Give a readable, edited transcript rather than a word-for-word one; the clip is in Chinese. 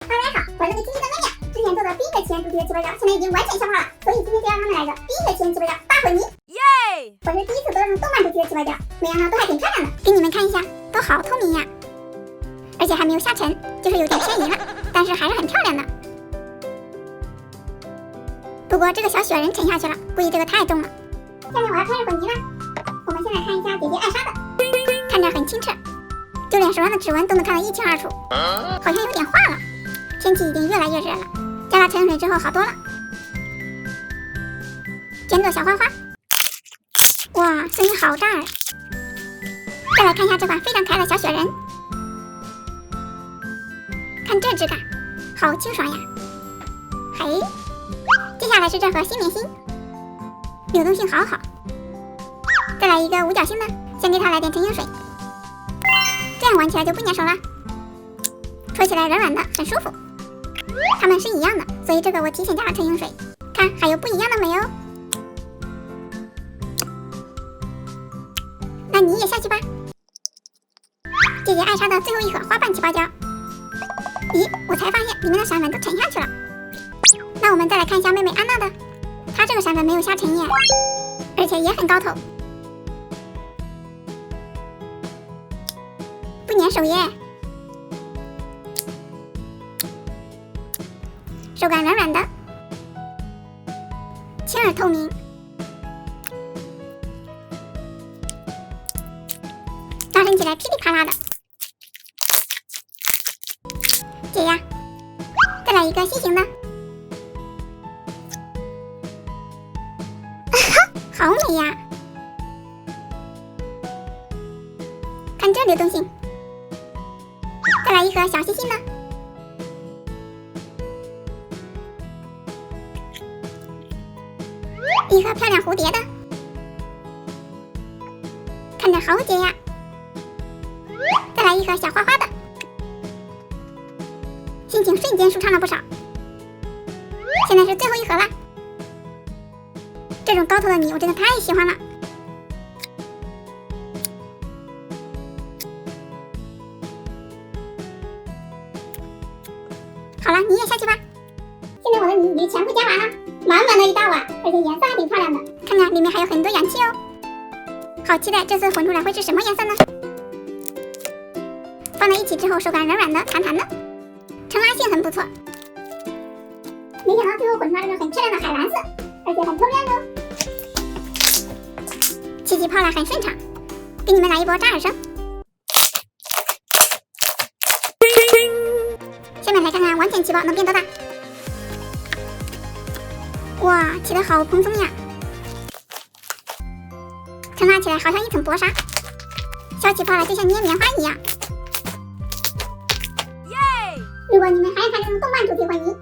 大家好，我是个亲戚的妹妹。之前做的第一个奇缘主题的奇葩角，现在已经完全消化了，所以今天就让他们来个第一个奇缘奇葩角大毁谜。耶！我是第一次做这种动漫主题的奇葩角，每样呢都还挺漂亮的，给你们看一下，都好透明呀，而且还没有下沉，就是有点偏移了，但是还是很漂亮的。不过这个小雪人沉下去了，估计这个太重了。下面我要开始混泥了，我们先来看一下姐姐艾莎的，看着很清澈。就连手上的指纹都能看得一清二楚，好像有点化了。天气已经越来越热了，加了沉水之后好多了。卷朵小花花，哇，声音好大啊！再来看一下这款非常可爱的小雪人，看这质感，好清爽呀！嘿，接下来是这盒新棉芯，流动性好好。再来一个五角星的，先给它来点沉香水。这样玩起来就不粘手了，搓起来软软的，很舒服。它们是一样的，所以这个我提前加了沉香水。看，还有不一样的没有？那你也下去吧。姐姐艾莎的最后一盒花瓣起泡胶。咦，我才发现里面的闪粉都沉下去了。那我们再来看一下妹妹安娜的，她这个闪粉没有下沉耶，而且也很高头。不粘手耶，手感软软的，轻而透明，抓伸起来噼里啪啦的。姐呀，再来一个心形的，好美呀！看这流动性。再来一盒小星星呢，一盒漂亮蝴蝶的，看着好解呀。再来一盒小花花的，心情瞬间舒畅了不少。现在是最后一盒了，这种高头的米我真的太喜欢了。好了，你也下去吧。现在我的泥已经全部加完了，满满的一大碗，而且颜色还挺漂亮的。看看里面还有很多氧气哦，好期待这次混出来会是什么颜色呢？放在一起之后，手感软软的、弹弹的，承拉性很不错。没想到最后混出来这个很漂亮的海蓝色，而且很透亮哦。气泡来很顺畅，给你们来一波扎耳声。下面来看看完全起泡能变多大。哇，起得好蓬松呀，承拉起来好像一层薄纱，小起泡了就像捏棉花一样。如果你们还想看这种动漫主题混泥，